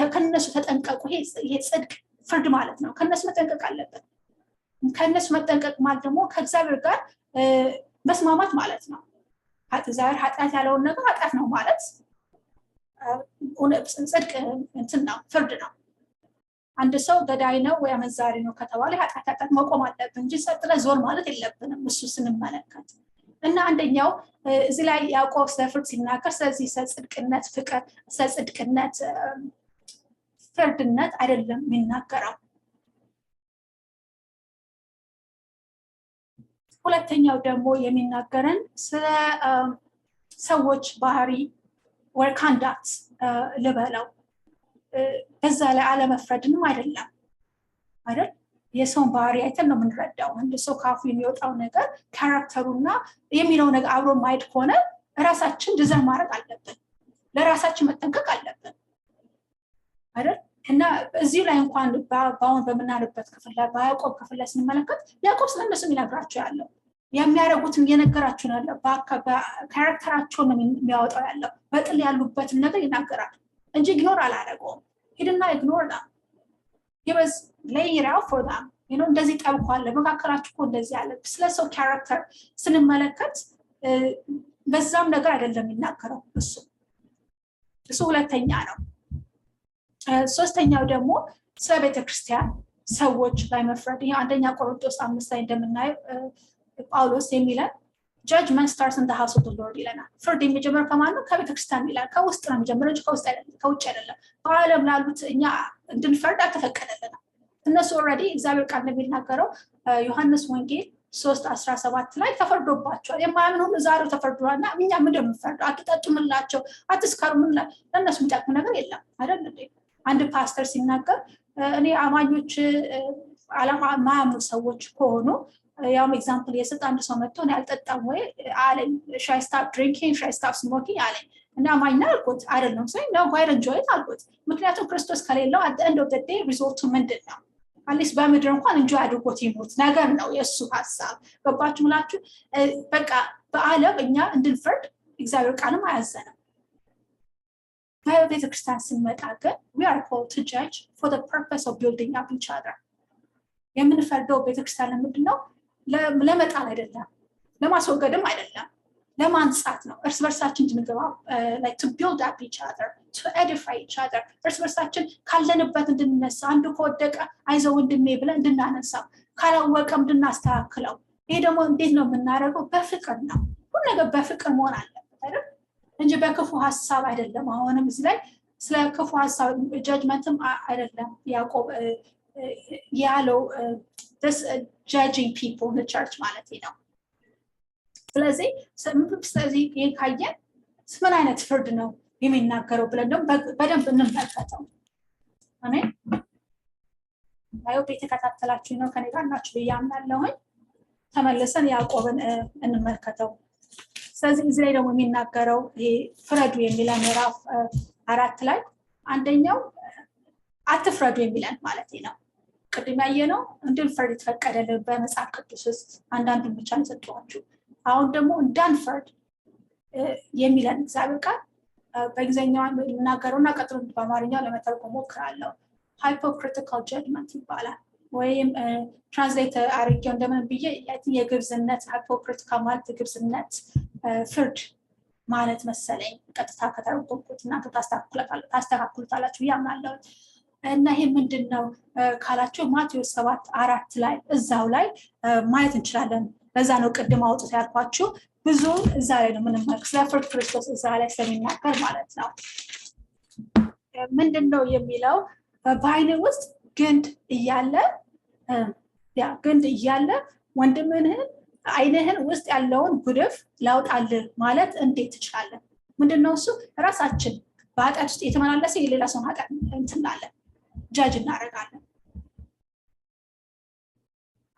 Speaker 1: ከነሱ ተጠንቀቁ። ይሄ ጽድቅ ፍርድ ማለት ነው። ከነሱ መጠንቀቅ አለበት። ከነሱ መጠንቀቅ ማለት ደግሞ ከእግዚአብሔር ጋር መስማማት ማለት ነው። እግዚአብሔር ኃጢአት ያለውን ነገር ኃጢአት ነው ማለት ጽድቅ እንትን ነው፣ ፍርድ ነው። አንድ ሰው ገዳይ ነው ወይ አመንዛሪ ነው ከተባለ ኃጢአት መቆም አለብን እንጂ ሰጥለ ዞር ማለት የለብንም። እሱ ስንመለከት እና አንደኛው እዚህ ላይ ያዕቆብ ስለ ፍርድ ሲናገር ስለዚህ ጽድቅነት ፍቅር ጽድቅነት ፍርድነት አይደለም የሚናገረው። ሁለተኛው ደግሞ የሚናገረን ስለ ሰዎች ባህሪ ወይ ካንዳክት ልበለው በዛ ላይ አለመፍረድንም አይደለም አይደል? የሰውን ባህሪ አይተን ነው የምንረዳው። አንድ ሰው ካፉ የሚወጣው ነገር ካራክተሩና የሚለው ነገር አብሮ ማይድ ከሆነ ራሳችን ድዘር ማድረግ አለብን፣ ለራሳችን መጠንቀቅ አለብን አይደል? እና እዚሁ ላይ እንኳን በአሁን በምናልበት ክፍል ላይ በያዕቆብ ክፍል ላይ ስንመለከት ያዕቆብ ስለነሱ የሚነግራቸው ያለው የሚያደርጉትን እየነገራቸው ነው ያለው። በካራክተራቸው ነው የሚያወጣው ያለው። በጥል ያሉበትን ነገር ይናገራል እንጂ ኢግኖር አላደረገውም። ሂድና ኢግኖር ዳ he was laying it out for them እንደዚህ ጠብቋል በመካከላችሁ እኮ እንደዚህ ያለ ስለሰው ካራክተር ስንመለከት በዛም ነገር አይደለም የሚናገረው። እሱ ሁለተኛ ነው። ሶስተኛው ደግሞ ስለ ቤተክርስቲያን ሰዎች ላይ መፍረድ። ይሄ አንደኛ ቆሮንቶስ 5 ላይ እንደምናየው ጳውሎስ የሚለን judgment starts in the house of the Lord ይለናል። ፍርድ የሚጀምረው ከማን ነው? ከቤተክርስቲያን ይላል። ከውስጥ ነው የሚጀምረው እንጂ ከውጭ አይደለም። በዓለም ላሉት እኛ እንድንፈርድ አልተፈቀደልንም። እነሱ ኦልሬዲ እግዚአብሔር ቃል እንደሚናገረው ዮሐንስ ወንጌል 3:17 ላይ ተፈርዶባቸዋል። የማያምኑ ሁሉ ዛሬው ተፈርዷልና እኛ ምን እንደምንፈርደው አትጠጡምላቸው፣ አትስከሩምላ ለነሱ የሚጠቅም ነገር የለም አይደል እንዴ? አንድ ፓስተር ሲናገር እኔ አማኞች ማያምኑ ሰዎች ከሆኑ ያውም ኤግዛምፕል የሰጥ አንድ ሰው መጥቶ እኔ አልጠጣም ወይ አለኝ፣ should I stop drinking, should I stop smoking አለኝ እና አማኝና አልኩት አይደለም ሰው ነው why enjoy it አልኩት። ምክንያቱም ክርስቶስ ከሌለው at the end of the day ሪዞልቱ ምንድን ነው? አትሊስት በምድር እንኳን እንጆ አድርጎት ይሞት ነገር ነው የእሱ ሀሳብ። ገባችሁ ምላችሁ? በቃ በዓለም እኛ እንድንፈርድ እግዚአብሔር ቃልም አያዘንም። በቤተክርስቲያን ስንመጣ ግን we are called to judge for the purpose of building up each other። የምንፈርደው ቤተክርስቲያን ለምንድን ነው? ለመጣል አይደለም፣ ለማስወገድም አይደለም፣ ለማንጻት ነው። እርስ በርሳችን እንድንገባ like to build up each other, to edify each other። እርስ በርሳችን ካለንበት እንድንነሳ፣ አንዱ ከወደቀ አይዞህ ወንድሜ ብለን እንድናነሳው፣ ካላወቀም እንድናስተካክለው። ይሄ ደግሞ እንዴት ነው የምናደርገው? በፍቅር ነው። ሁሉ ነገር በፍቅር መሆን አለበት አይደል እንጂ በክፉ ሀሳብ አይደለም። አሁንም እዚህ ላይ ስለ ክፉ ሀሳብ ጀጅመንትም አይደለም ያዕቆብ ያለው this judging people in the church ማለት ነው። ስለዚህ ይሄን ካየን ምን አይነት ፍርድ ነው የሚናገረው ብለን ደግሞ በደንብ እንመልከተው። አሜን። አይሆፕ የተከታተላችሁ ነው ከኔ ጋር ናችሁ ብዬ አምናለሁኝ። ተመልሰን ያዕቆብን እንመልከተው። ስለዚህ እዚህ ላይ ደግሞ የሚናገረው ይሄ ፍረዱ የሚለን ምዕራፍ 4 ላይ አንደኛው አትፍረዱ የሚለን ማለት ነው። ቅድም ያየነው እንድንፈርድ የተፈቀደልን በመጽሐፍ ቅዱስ ውስጥ አንዳንዱን ብቻ ነው የሰጠኋችሁ። አሁን ደግሞ እንዳንፈርድ የሚለን እግዚአብሔር ቃል በእንግሊዝኛው የምናገረውና ቀጥሎ በአማርኛው ለመተርጎም ሞክራለሁ። ሃይፖክሪቲካል ጀጅመንት ይባላል። ወይም ትራንስሌት አድርጌው እንደምን ብዬ የግብዝነት ሃይፖክሪቲካል ማለት ግብዝነት ፍርድ ማለት መሰለኝ ቀጥታ ከተረጎምኩት እናንተ ታስተካክሉታላችሁ ብዬ አምናለሁ። እና ይሄ ምንድን ነው ካላችሁ ማቴዎስ 7:4 ላይ እዛው ላይ ማየት እንችላለን። ለዛ ነው ቅድም አውጥቶ ያልኳችሁ ብዙ እዛ ላይ ነው የምንማረው ስለ ፍርድ ክርስቶስ እዛ ላይ ስለሚናገር ማለት ነው። ምንድን ነው የሚለው? በዓይንህ ውስጥ ግንድ እያለ ወንድምህን ዓይንህን ውስጥ ያለውን ጉድፍ ላውጣልህ ማለት እንዴት ትችላለህ? ምንድን ነው እሱ? ራሳችን በኃጢአት ውስጥ የተመላለሰ የሌላ ሰው ኃጢአት እንትናለን ጃጅ እናደርጋለን።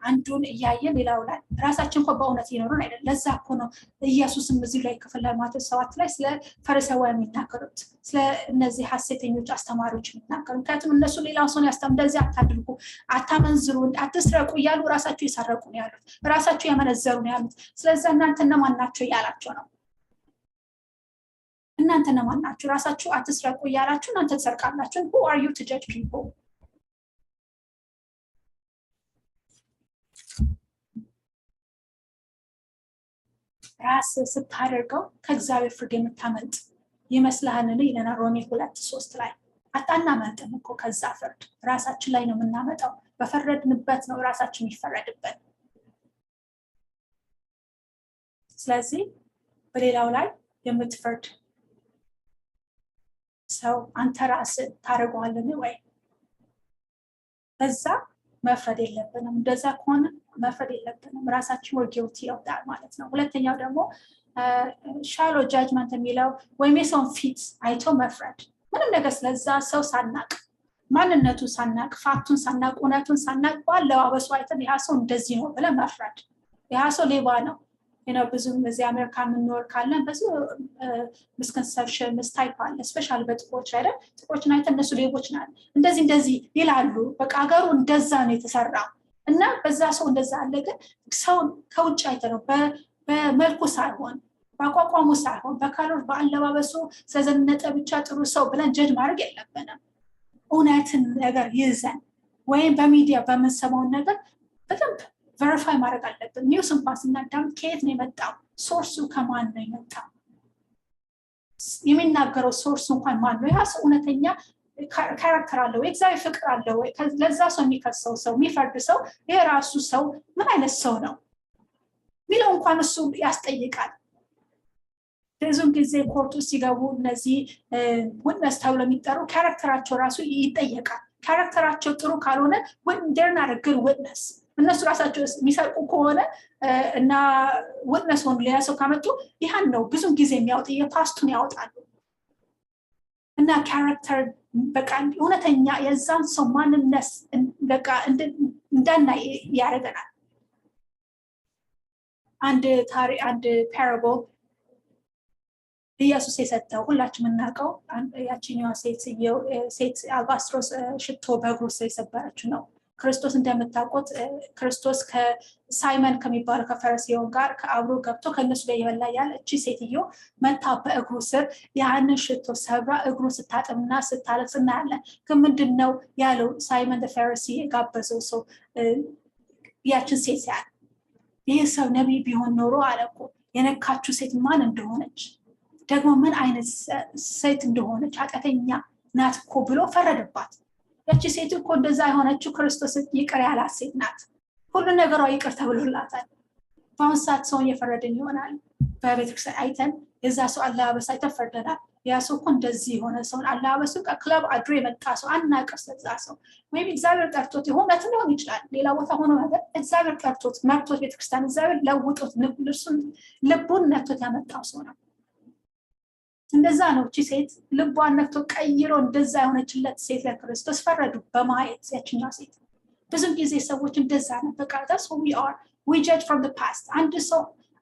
Speaker 1: አንዱን እያየን ሌላው ላይ ራሳችን እንኳን በእውነት እየኖርን አይደለም። ለዛ እኮ ነው ኢየሱስም እዚህ ላይ ክፍል ላይ ማቴዎስ 7 ላይ ስለ ፈሪሳውያን የሚናገሩት፣ ስለ እነዚህ ሐሰተኞች አስተማሪዎች የሚናገሩት። ምክንያቱም እነሱ ሌላው ሰውን ያስተምሩ፣ እንደዚህ አታድርጉ፣ አታመንዝሩ፣ አትስረቁ እያሉ ራሳቸው የሰረቁ ነው ያሉት፣ ራሳቸው ያመነዘሩ ነው ያሉት። ስለዚህ እናንተ እነማን ናችሁ እያላቸው ነው። እናንተ እነማን ናችሁ? ራሳችሁ አትስረቁ እያላችሁ እናንተ ትሰርቃላችሁ። who are you to judge people? ራስ ስታደርገው ከእግዚአብሔር ፍርድ የምታመልጥ ይመስልሃልን ይለናል ሮሜ 2:3 ላይ። አታናመልጥም እኮ ከዛ ፍርድ፣ ራሳችን ላይ ነው የምናመጣው። በፈረድንበት ነው ራሳችን የሚፈረድበት። ስለዚህ በሌላው ላይ የምትፈርድ ሰው አንተ ራስህ ታደርገዋለህ ወይ? በዛ መፍረድ የለብንም። እንደዛ ከሆነ መፍረድ የለብንም። ራሳችን ወርጌውት ይወጣል ማለት ነው። ሁለተኛው ደግሞ ሻሎ ጃጅመንት የሚለው ወይም የሰውን ፊት አይቶ መፍረድ፣ ምንም ነገር ስለዛ ሰው ሳናቅ፣ ማንነቱ ሳናቅ፣ ፋክቱን ሳናቅ፣ እውነቱን ሳናቅ ባለባበሱ አይተን ያ ሰው እንደዚህ ነው ብለን መፍረድ። ያ ሰው ሌባ ነው ብዙም እዚህ አሜሪካ የምንኖር ካለን ብዙ ሚስኮንሰፕሽን ምስታይፕ አለ። ስፔሻሊ በጥቁሮች አይደል? ጥቁሮችን አይተን እነሱ ሌቦች ናቸው እንደዚህ ይላሉ። በቃ ሀገሩ እንደዛ ነው የተሰራው እና በዛ ሰው እንደዛ አለ። ግን ሰው ከውጭ አይተነው በመልኩ ሳይሆን በአቋቋሙ ሳይሆን በካሎር በአለባበሱ ስለዘነጠ ብቻ ጥሩ ሰው ብለን ጀጅ ማድረግ የለብንም። እውነትን ነገር ይዘን ወይም በሚዲያ በምንሰማውን ነገር በደንብ ቨሪፋይ ማድረግ አለብን። ኒውስ እንኳን ስናዳምጥ ከየት ነው የመጣው? ሶርሱ ከማን ነው የመጣው? የሚናገረው ሶርሱ እንኳን ማን ነው? ያ ሰው እውነተኛ ካራክተር አለው ወይ? እግዚአብሔር ፍቅር አለው ወይ? ለዛ ሰው የሚከሰው ሰው የሚፈርድ ሰው የራሱ ሰው ምን አይነት ሰው ነው ሚለው እንኳን እሱ ያስጠይቃል። ብዙም ጊዜ ኮርቱ ሲገቡ እነዚህ ዊትነስ ተብሎ የሚጠሩ ካራክተራቸው ራሱ ይጠየቃል። ካራክተራቸው ጥሩ ካልሆነ they're not a good witness እነሱ ራሳቸው የሚሰርቁ ከሆነ እና witness ሆኖ ሌላ ሰው ካመጡ ይሄን ነው ብዙ ጊዜ የሚያወጣ የፓስቱን ያወጣሉ እና ካራክተር በቃ እውነተኛ የዛን ሰው ማንነት በቃ እንደና ያረጋናል አንድ parable ኢየሱስ የሰጠው ሁላችንም እናውቀው ያቺኛዋ ሴት አልባስጥሮስ ሽቶ በእግሩ ስር የሰበረችው ነው ክርስቶስ እንደምታውቁት ክርስቶስ ከሳይመን ከሚባለው ከፈሪሳውያን ጋር ከአብሮ ገብቶ ከነሱ ጋር ይበላ ያለ እቺ ሴትዮ መታ በእግሩ ስር ያንን ሽቶ ሰብራ እግሩ ስታጥብና ስታለቅስ እናያለን ግን ምንድነው ያለው ሳይመን the የጋበዘው ሰው ያችን ሴት ያለ ይሄ ሰው ነብይ ቢሆን ኖሮ አለቆ የነካችው ሴት ማን እንደሆነች ደግሞ ምን አይነት ሴት እንደሆነች ኃጢአተኛ ናት እኮ ብሎ ፈረደባት ያቺ ሴት እኮ እንደዛ የሆነችው ክርስቶስ ይቅር ያላት ሴት ናት ሁሉ ነገሯ ይቅር ተብሎላታል በአሁን ሰዓት ሰው እየፈረደን ይሆናል በቤተክርስቲያን አይተን የዛ ሰው አለባበስ አይተን ፈርደናል ያ ሰው እኮ እንደዚህ የሆነ ሰው አለባበሱ ክለብ አድሮ የመጣ ሰው አናውቅም ስለዛ ሰው ወይም እግዚአብሔር ጠርቶት ይሆናል ሊሆን ይችላል ሌላ ቦታ ሆኖ ነገር እግዚአብሔር ጠርቶት መርቶት ቤተክርስቲያን እግዚአብሔር ለውጦት ልቡን ነክቶት ያመጣው ሰው ነው እንደዛ ነው እቺ ሴት ልቧን ነክቶ ቀይሮ እንደዛ የሆነችለት ሴት ለክርስቶስ ፈረዱ በማየት ያቺኛው ሴት ብዙ ጊዜ ሰዎች እንደዛ ነው በቃ that's who we judge from the past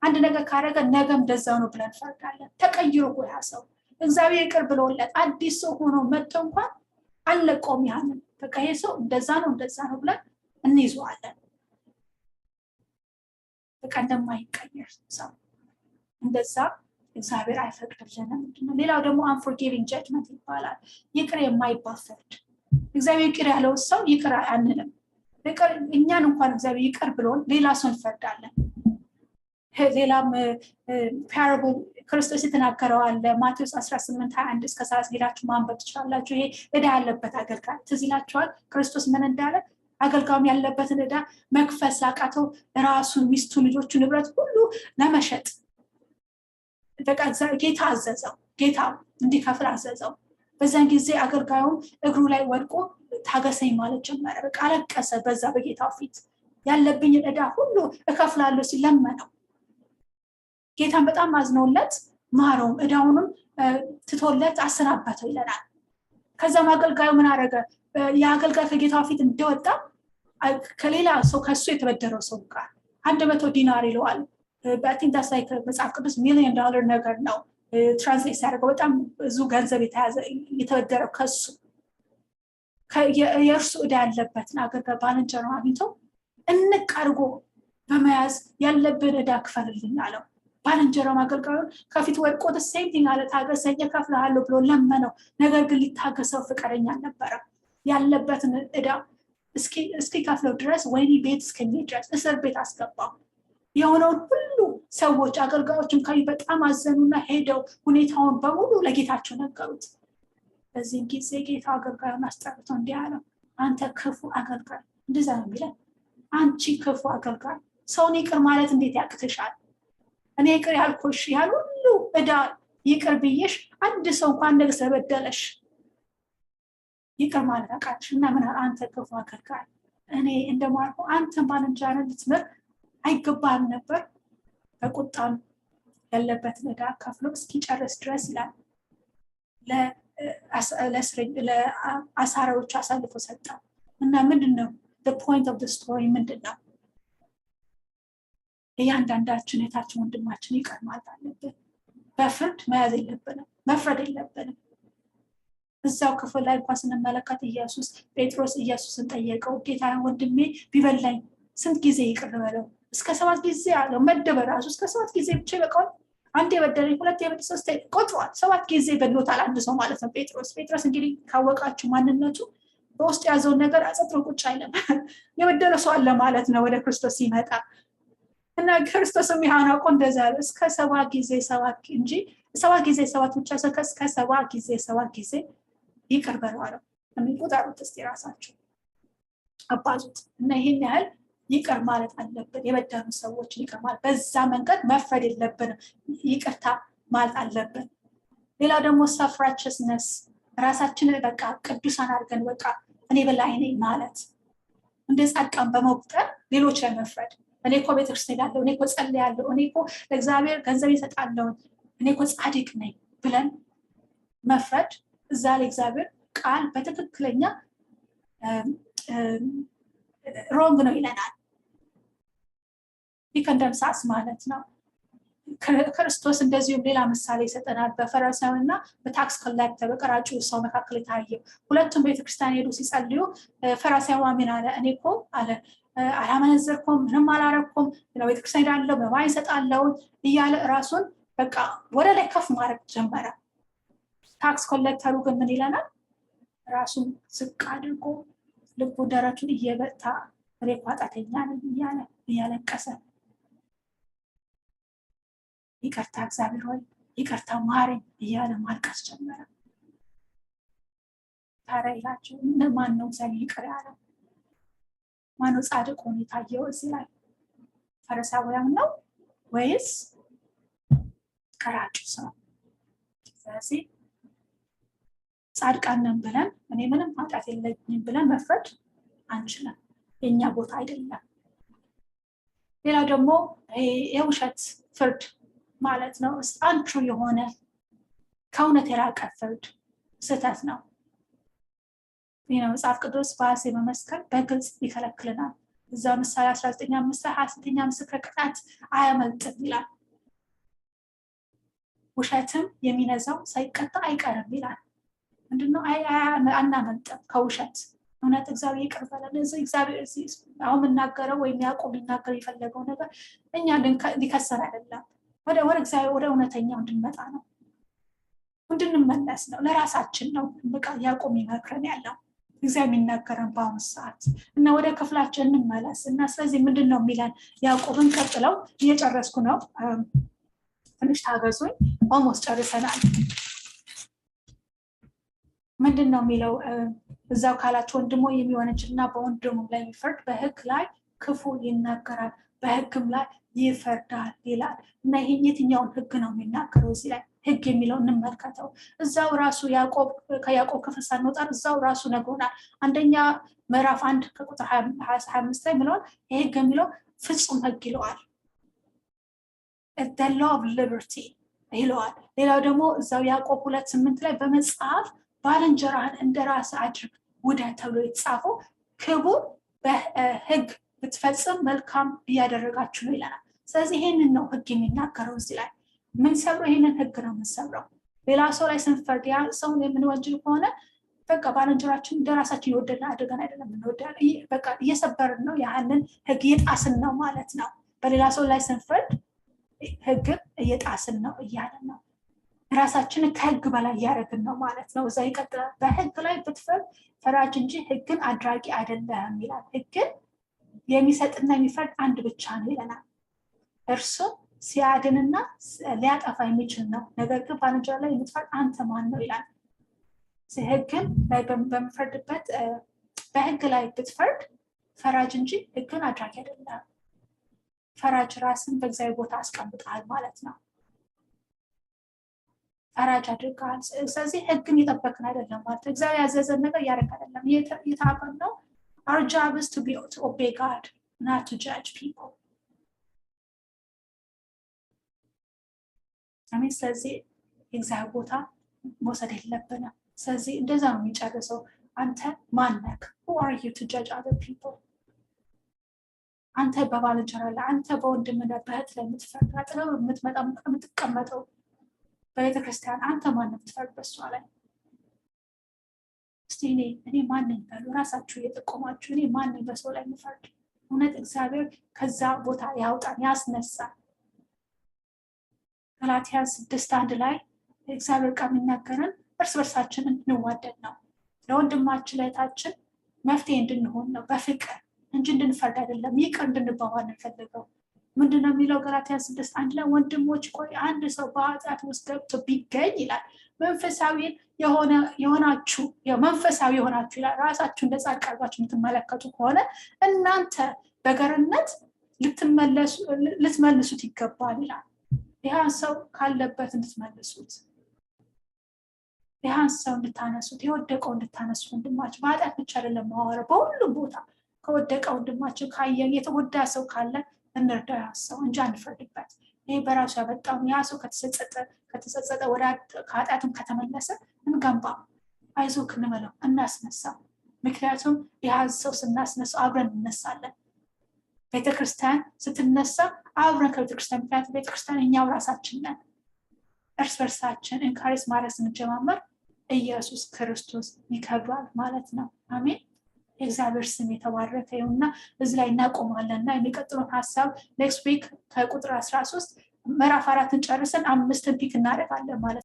Speaker 1: አንድ ነገር ካረገ ነገም እንደዛው ነው ብለን ፈርዳለን ተቀይሮ ያ ሰው እግዚአብሔር ይቅር ብሎለት አዲስ ሰው ሆኖ መጥቶ እንኳን አለቆም ያንን በቃ ይሄ ሰው እንደዛ ነው ብለን እንይዘዋለን በቃ እንደማይቀየር ሰው እንደዛ እግዚአብሔር አይፈቅድልንም ሌላው ደግሞ unforgiving judgment ይባላል ይቅር የማይባል ፍርድ እግዚአብሔር ይቅር ያለው ሰው ይቅር አንልም እኛን እንኳን እግዚአብሔር ይቅር ብሎን ሌላ ሰው እንፈርዳለን ሌላም parable ክርስቶስ የተናገረው አለ ማቴዎስ 18:21 እስከ 30 ሄዳችሁ ማንበብ ትችላላችሁ ይሄ ዕዳ ያለበት አገልጋይ ትዝ ይላችኋል ክርስቶስ ምን እንዳለ አገልጋዩም ያለበትን ዕዳ መክፈል ሳቃተው ራሱን ሚስቱን ልጆቹን ንብረት ሁሉ ለመሸጥ በቃ ጌታ አዘዘው ጌታ እንዲከፍል አዘዘው በዛን ጊዜ አገልጋዩም እግሩ ላይ ወድቆ ታገሰኝ ማለት ጀመረ በቃ አለቀሰ በዛ በጌታው ፊት ያለብኝ ዕዳ ሁሉ እከፍላለሁ ሲለመነው ጌታም በጣም አዝኖለት ማረው ዕዳውንም ትቶለት አሰናበተው ይለናል ከዛም አገልጋዩ ምን አረገ የአገልጋዩ ከጌታው ፊት እንደወጣ ከሌላ ሰው ከሱ የተበደረው ሰው ጋር 100 ዲናር ይለዋል but I think that's like መጽሐፍ ቅዱስ $1 million ነገር ነው ትራንስሌት ያደርገው በጣም ብዙ ገንዘብ የተበደረው ከሱ የእርሱ ዕዳ ያለበትን አገልጋይ ባልንጀራው አግኝቶ እንቃርጎ በመያዝ ያለብን ዕዳ ክፈልልኝ አለው ባልንጀራው አገልጋዩን ከፊት ወድቆ the same thing አለ ታገሰኝ እከፍልሃለሁ ብሎ ለመነው ነገር ግን ሊታገሰው ፈቃደኛ አልነበረ ያለበትን ዕዳ እስኪ ከፍለው ድረስ ወይኒ ቤት እስከሚሄድ ድረስ እስር ቤት አስገባው የሆነውን ሁሉ ሰዎች አገልጋዮችን በጣም አዘኑና ሄደው ሁኔታውን በሙሉ ለጌታቸው ነገሩት በዚህ ጊዜ ጌታ አገልጋዩን አስጠርቶ እንዲህ አለው አንተ ክፉ አገልጋይ እንደዛ ነው የሚለው አንቺ ክፉ አገልጋይ ሰውን ይቅር ማለት እንዴት ያቅትሻል እኔ ይቅር ያልኩሽ ያን ሁሉ ዕዳ ይቅር ብዬሽ አንድ ሰው እንኳን ነገር ስለበደለሽ ይቅር ማለት አቃትሽ እና ምን አንተ ክፉ አገልጋይ እኔ እንደማርኩ አንተ ባልንጀራህን ልትምር አይገባም ነበር በቁጣም ያለበትን ዕዳ ከፍሎ እስኪጨርስ ድረስ ይላል ለአሳራዎች አሳልፎ ሰጠው እና ምንድነው the point of the story ምንድነው እያንዳንዳችን የታችን ወንድማችን ይቅር ማለት አለብን በፍርድ መያዝ የለብንም መፍረድ የለብንም እዛው ክፍል ላይ እንኳን ስንመለከት ጴጥሮስ ኢየሱስን ጠየቀው ጌታ ወንድሜ ቢበላኝ ስንት ጊዜ ይቅር በለው እስከ 7 ጊዜ አለው መደበ ራሱ እስከ 7 ጊዜ ብቻ በቃው አንዴ በደለኝ ሁለቴ በደለኝ ሶስቴ ቆጥሯል 7 ጊዜ በድሎታል አንድ ሰው ማለት ነው ጴጥሮስ እንግዲህ ካወቃችሁ ማንነቱ በውስጥ ያዘው ነገር አጸጥሮ ቁጭ አይለም የበደለ ሰው አለ ማለት ነው ወደ ክርስቶስ ሲመጣ እና ክርስቶስም ያናው እንደዛ እስከ 7 ጊዜ 7 እንጂ 7 ጊዜ 7 ብቻ እስከ 7 ጊዜ 7 ጊዜ ይቅር በለው አለው የሚቆጣሩት እስቲ ራሳችሁ አባዙት እና ይሄን ያህል ይቅር ማለት አለብን የበደሉ ሰዎች ይቅር ማለት በዛ መንገድ መፍረድ የለብንም ይቅርታ ማለት አለብን ሌላ ደግሞ self righteousness ራሳችንን በቃ ቅዱሳን አድርገን በቃ እኔ በላይ ነኝ ማለት እንደ ጻድቃን በመቁጠር ሌሎች ላይ መፍረድ። እኔ እኮ ቤተክርስቲያን ሄዳለሁ፣ እኔ እኮ ጸልያለሁ፣ እኔ እኮ ለእግዚአብሔር ገንዘብ ይሰጣለሁ፣ እኔ እኮ ጻድቅ ነኝ ብለን መፍረድ እዛ ላይ እግዚአብሔር ቃል በትክክለኛ ሮንግ ነው ይለናል። ይከንደምሳስ ማለት ነው። ክርስቶስ እንደዚሁም ሌላ ምሳሌ ይሰጠናል። በፈሪሳዊና በታክስ ኮሌክተር በቀራጩ ሰው መካከል የታየው ሁለቱም ቤተክርስቲያን ሄዱ ሲጸልዩ ፈሪሳዊው ምን አለ? እኔ እኮ አለ አላመነዘርኩም፣ ምንም አላረኩም፣ ቤተክርስቲያን ሄዳለሁ፣ መባ ይሰጣለሁ እያለ ራሱን በቃ ወደ ላይ ከፍ ማድረግ ጀመረ። ታክስ ኮሌክተሩ ግን ምን ይለናል? ራሱን ዝቅ አድርጎ ልቡ ደረቱን እየበታ እኔ እኮ ኃጢአተኛ ነኝ እያለ እያለቀሰ ይቅርታ እግዚአብሔር ሆይ ይቅርታ ማረኝ እያለ ማልቀስ ጀመረ። ታዲያ ይላችሁ ማን ነው እግዚአብሔር ይቅር ያለው? ማነው ጻድቅ ሆኖ የታየው እዚህ ላይ? ፈሪሳውያን ነው ወይስ ቀራጩ ሰው? ስለዚህ ጻድቃን ነን ብለን እኔ ምንም ኃጢአት የለኝም ብለን መፍረድ አንችልም፣ የኛ ቦታ አይደለም። ሌላው ደግሞ የውሸት ፍርድ ማለት ነው። አንትሩ የሆነ ከእውነት የራቀ ፍርድ ስህተት ነው። መጽሐፍ ቅዱስ በሐሰት መመስከር በግልጽ ይከለክልናል። እዛ ምሳሌ 19:5 ሐሰተኛ ምስክር ቅጣት አያመልጥም ይላል። ውሸትም የሚነዛው ሳይቀጣ አይቀርም ይላል። ምንድነው? አናመልጥም ከውሸት። እውነት እግዚአብሔር ይቅር በለን። እግዚአብሔር አሁን የምናገረው ወይም ያዕቆብ ሊናገር የፈለገው ነገር እኛ ሊከሰር አይደለም፣ ወደ እግዚአብሔር ወደ እውነተኛው እንድንመጣ ነው፣ እንድንመለስ ነው፣ ለራሳችን ነው። ያዕቆብ ይመክረን ያለው እግዚአብሔር የሚናገረን በአሁኑ ሰዓት እና ወደ ክፍላችን እንመለስ እና ስለዚህ ምንድነው የሚለን ያዕቆብን ቀጥለው እየጨረስኩ ነው፣ ትንሽ ታገዙኝ፣ ኦልሞስት ጨርሰናል። ምንድነው የሚለው እዛው ካላችሁ ወንድሞ የሚወነጅልና በወንድሙ ላይ የሚፈርድ በሕግ ላይ ክፉ ይናገራል በሕግም ላይ ይፈርዳል ይላል። እና ይሄ የትኛውን ሕግ ነው የሚናገረው? እዚህ ላይ ሕግ የሚለው እንመልከተው። እዛው ራሱ ከያዕቆብ ክፍል ሳንወጣ እዛው ራሱ ነግሮናል። አንደኛ ምዕራፍ 1 ከቁጥር 25 ላይ ምለዋል? ሕግ የሚለው ፍጹም ሕግ ይለዋል፣ the law of liberty ይለዋል። ሌላው ደግሞ እዛው ያዕቆብ 2:8 ላይ በመጽሐፍ ባልንጀራህን እንደራስህ አድርግ ውደድ ተብሎ የተጻፈው ክቡር በሕግ ብትፈጽም መልካም እያደረጋችሁ ነው ይለናል። ስለዚህ ይሄንን ነው ሕግ የሚናገረው። እዚህ ላይ ምን ሰብረው ይሄንን ሕግ ነው የምንሰብረው። ሌላ ሰው ላይ ስንፈርድ ያ ሰው የምንወንጅል ከሆነ በቃ ባልንጀራችን እንደራሳችን እየወደድን አድርገን አይደለም የምንወደው፣ በቃ እየሰበርን ነው፣ ያንን ሕግ እየጣስን ነው ማለት ነው። በሌላ ሰው ላይ ስንፈርድ ሕግን እየጣስን ነው እያለን ነው፣ ራሳችንን ከሕግ በላይ እያደረግን ነው ማለት ነው። እዛ ይቀጥላል። በሕግ ላይ ብትፈርድ ፈራጅ እንጂ ሕግን አድራጊ አይደለም ይላል። ሕግን የሚሰጥና የሚፈርድ አንድ ብቻ ነው ይለናል። እርሱ ሲያድንና ሊያጠፋ የሚችል ነው። ነገር ግን ባልንጀራ ላይ የምትፈርድ አንተ ማን ነው ይላል። ሕግን ላይ በምፈርድበት በሕግ ላይ ብትፈርድ ፈራጅ እንጂ ሕግን አድራጊ አይደለም። ፈራጅ ራስን በእግዚአብሔር ቦታ አስቀምጠሃል ማለት ነው። ፈራጅ አድርገሃል። ስለዚህ ሕግን እየጠበቅን አይደለም ማለት ነው። እግዚአብሔር ያዘዘን ነገር እያደረግን አይደለም። እየታገልን ነው። Our job is to obey God, not to judge people. ስለዚህ የእግዚአብሔር ቦታ መውሰድ የለብንም። ስለዚህ እንደዛ ነው የሚጨርሰው። አንተ ማን ነህ? Who are you to judge other people? አንተ በባልንጀራ ላይ፣ አንተ በወንድምህ በእህት ላይ የምትፈርድ አጥለው የምትቀመጠው በቤተክርስቲያን አንተ ማን ነህ የምትፈርድ በሷ ላይ? እስቲ እኔ ማን ነኝ በሉ። ራሳችሁ እየጠቆማችሁ እኔ ማን ነኝ በሰው ላይ የምፈርድ? እውነት እግዚአብሔር ከዛ ቦታ ያውጣን ያስነሳል። ገላትያ 6:1 ላይ እግዚአብሔር ቃል የሚናገረን እርስ በርሳችን እንድንዋደድ ነው፣ ለወንድማችን ለእህታችን መፍትሄ እንድንሆን ነው፣ በፍቅር እንጂ እንድንፈርድ አይደለም። ይቅር እንድንባባል ነው የፈለገው። ምንድነው የሚለው ገላትያ 6:1 ላይ? ወንድሞች ቆይ አንድ ሰው በኃጢአት ውስጥ ገብቶ ቢገኝ ይላል መንፈሳዊ የሆናችሁ ይላል። ራሳችሁ እንደ ጻድቅ አድርጋችሁ የምትመለከቱ ከሆነ እናንተ በገርነት ልትመልሱት ይገባል ይላል። ያ ሰው ካለበት እንድትመልሱት። ያን ሰው እንድታነሱት የወደቀው እንድታነሱ ወንድማችሁ በኃጢአት ብቻ አይደለም ማወራው በሁሉም ቦታ ከወደቀው ወንድማችሁ ካየን የተጎዳ ሰው ካለ እንርዳው ያ ሰው እንጂ አንፈርድበት ይሄ በራሱ ያበጣው ያ ሰው ከተጸጸተ ወደ ኃጢአቱም ከተመለሰ እንገንባ አይዞህ እንበለው እናስነሳው ምክንያቱም ያ ሰው ስናስነሳው አብረን እንነሳለን ቤተክርስቲያን ስትነሳ አብረን ከቤተክርስቲያን ምክንያቱም ቤተክርስቲያን እኛው ራሳችን ነን እርስ በርሳችን እንካሬጅ ማድረግ ስንጀማመር ኢየሱስ ክርስቶስ ይከብራል ማለት ነው አሜን እግዚአብሔር ስም የተባረከ ይሁንና እዚህ ላይ እናቆማለንና የሚቀጥለው ሐሳብ ኔክስት ዊክ ከቁጥር 13 ምዕራፍ 4ን ጨርሰን 5ን ፒክ እናደርጋለን ማለት